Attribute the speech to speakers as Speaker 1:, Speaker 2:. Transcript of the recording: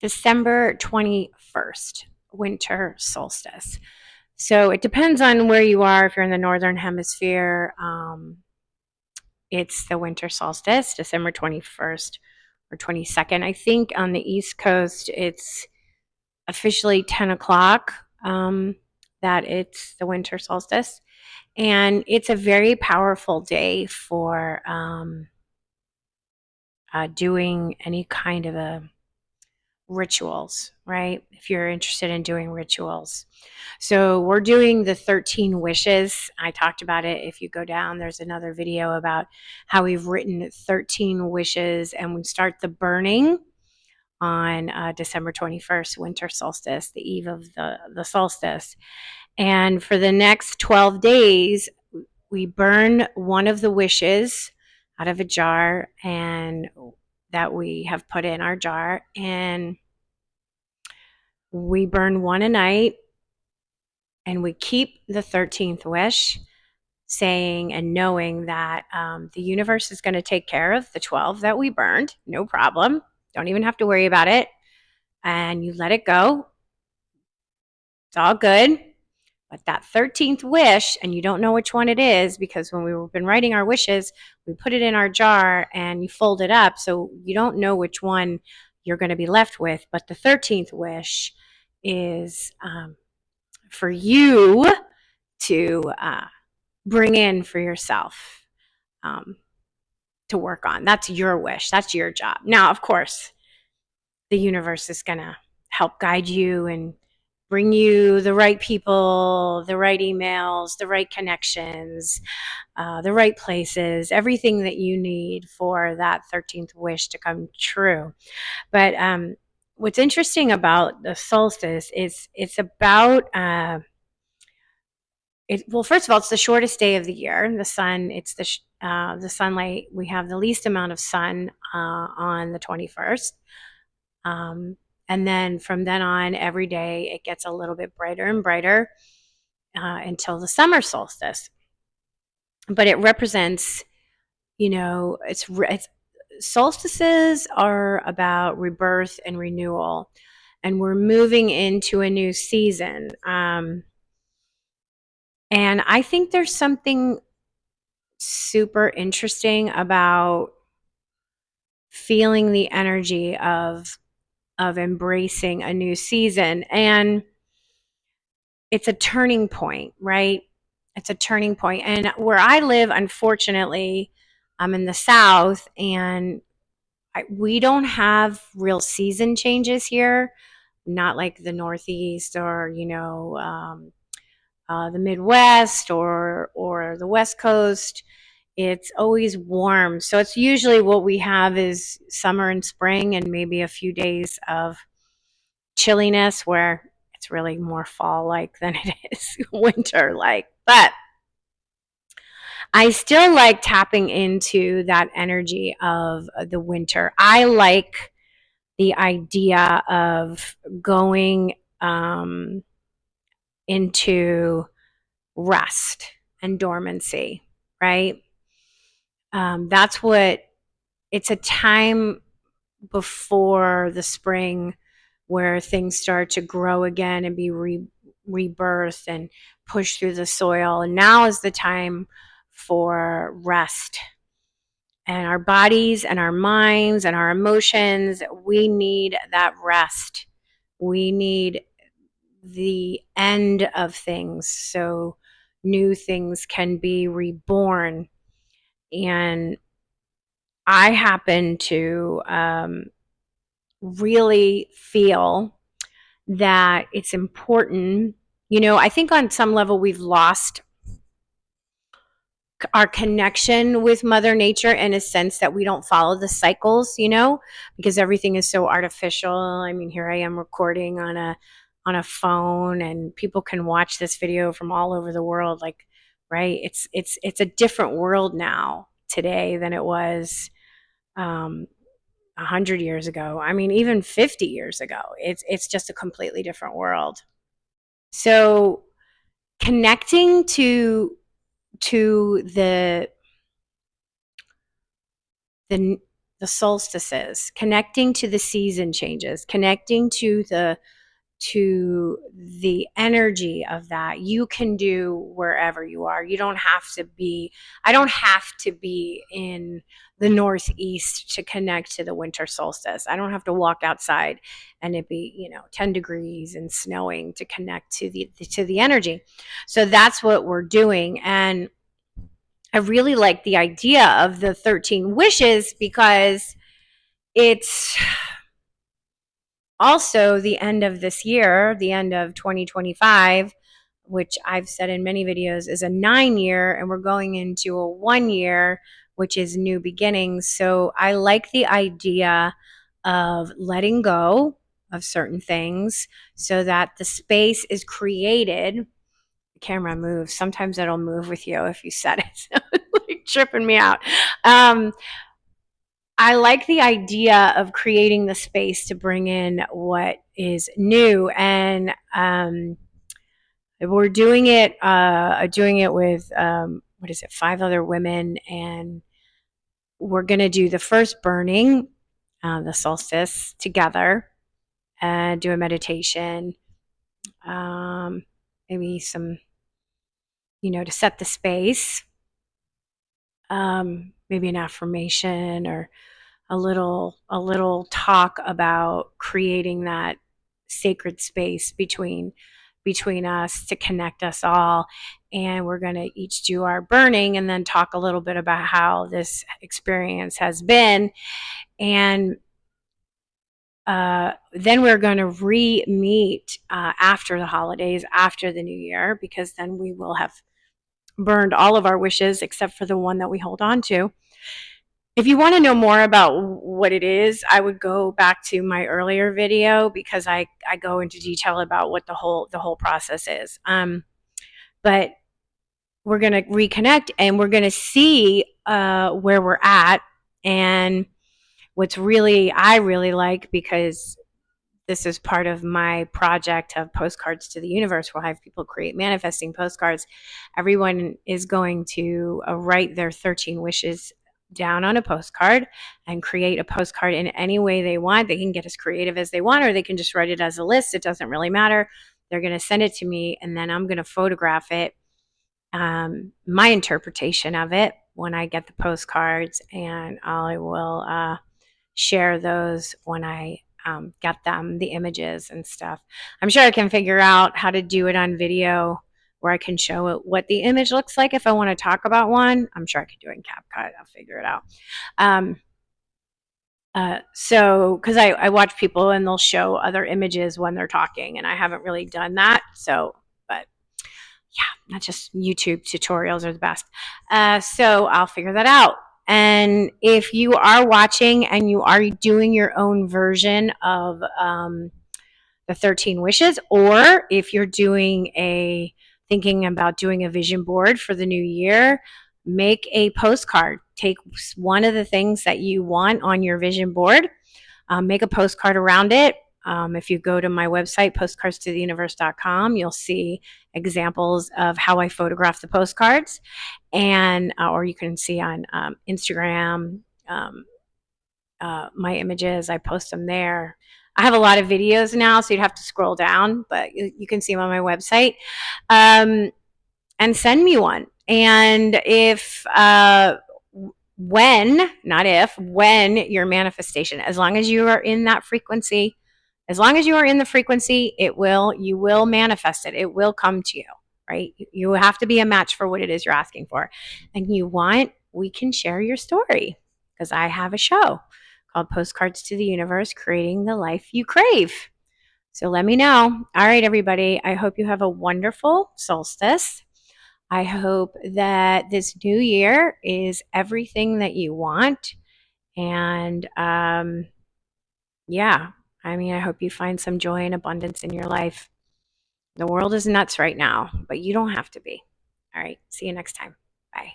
Speaker 1: December 21st, winter solstice. So it depends on where you are. If you're in the northern hemisphere, it's the winter solstice, December 21st or 22nd. I think on the East Coast, it's officially 10 o'clock that it's the winter solstice. And it's a very powerful day for doing any kind of a rituals, right? If you're interested in doing rituals. So we're doing the 13 wishes. I talked about it. If you go down, there's another video about how we've written 13 wishes, and we start the burning on December 21st, winter solstice, the eve of the solstice. And for the next 12 days, we burn one of the wishes out of a jar and that we have put in our jar, and we burn one a night, and we keep the 13th wish, saying and knowing that the universe is going to take care of the 12 that we burned. No problem. Don't even have to worry about it. And you let it go. It's all good. But that 13th wish, and you don't know which one it is, because when we've been writing our wishes, we put it in our jar and you fold it up, so you don't know which one you're going to be left with. But the 13th wish is for you to bring in for yourself, to work on. That's your wish. That's your job. Now, of course, the universe is going to help guide you and bring you the right people, the right emails, the right connections, the right places, everything that you need for that 13th wish to come true. But what's interesting about the solstice is it's about, well, first of all, it's the shortest day of the year. The sun, it's the sunlight. We have the least amount of sun on the 21st. And then from then on, every day it gets a little bit brighter and brighter until the summer solstice. But it represents, it's solstices are about rebirth and renewal, and we're moving into a new season. And I think there's something super interesting about feeling the energy of embracing a new season. And it's a turning point, right? It's a turning point. And where I live, unfortunately, I'm in the South, and we don't have real season changes here, not like the Northeast or, the Midwest or the West Coast. It's always warm. So it's usually what we have is summer and spring and maybe a few days of chilliness where it's really more fall-like than it is winter-like. But I still like tapping into that energy of the winter. I like the idea of going into rest and dormancy, right? That's what it's a time before the spring where things start to grow again and be rebirthed and pushed through the soil. And now is the time for rest. And our bodies and our minds and our emotions, we need that rest. We need the end of things so new things can be reborn. And I happen to really feel that it's important. I think on some level we've lost our connection with Mother Nature in a sense that we don't follow the cycles, because everything is so artificial. I mean, here I am recording on a phone, and people can watch this video from all over the world. Like, right? It's a different world now today than it was 100 years ago. I mean, even 50 years ago. It's just a completely different world. So connecting to the the solstices, connecting to the season changes, connecting to the energy of that, you can do wherever you are. You don't have to be, I don't have to be in the Northeast to connect to the winter solstice. I don't have to walk outside and it be, 10 degrees and snowing to connect to the energy. So that's what we're doing. And I really like the idea of the 13 wishes because it's also the end of this year, the end of 2025, which I've said in many videos is a 9-year, and we're going into a 1-year, which is new beginnings. So I like the idea of letting go of certain things so that the space is created. The camera moves. Sometimes it'll move with you if you set it. Like tripping me out. I like the idea of creating the space to bring in what is new, and we're doing it with 5 other women, and we're going to do the first burning, the solstice, together, and do a meditation, maybe some, to set the space, maybe an affirmation or a little talk about creating that sacred space between us to connect us all. And we're going to each do our burning and then talk a little bit about how this experience has been. And then we're going to re-meet after the holidays, after the new year, because then we will have burned all of our wishes except for the one that we hold on to. If you want to know more about what it is, I would go back to my earlier video because I go into detail about what the whole process is. But we're going to reconnect and we're going to see where we're at. And I really like, because this is part of my project of Postcards to the Universe, where I have people create manifesting postcards. Everyone is going to write their 13 wishes down on a postcard and create a postcard in any way they want. They can get as creative as they want, or they can just write it as a list. It doesn't really matter. They're going to send it to me, and then I'm going to photograph it, my interpretation of it, when I get the postcards, and I will share those when I get them, the images and stuff. I'm sure I can figure out how to do it on video where I can show it what the image looks like if I want to talk about one. I'm sure I could do it in CapCut. I'll figure it out. So, because I watch people and they'll show other images when they're talking, and I haven't really done that. So, but yeah, not just YouTube tutorials are the best. So I'll figure that out. And if you are watching and you are doing your own version of the 13 wishes, or if you're thinking about doing a vision board for the new year, make a postcard. Take one of the things that you want on your vision board, make a postcard around it. If you go to my website, postcardstotheuniverse.com, you'll see examples of how I photograph the postcards, and or you can see on Instagram my images. I post them there. I have a lot of videos now, so you'd have to scroll down, but you can see them on my website. And send me one. And when your manifestation, as long as you are in that frequency, as long as you are in the frequency, you will manifest it. It will come to you, right? You have to be a match for what it is you're asking for. And we can share your story, because I have a show called Postcards to the Universe, Creating the Life You Crave. So let me know. All right, everybody. I hope you have a wonderful solstice. I hope that this new year is everything that you want. And yeah, I hope you find some joy and abundance in your life. The world is nuts right now, but you don't have to be. All right. See you next time. Bye.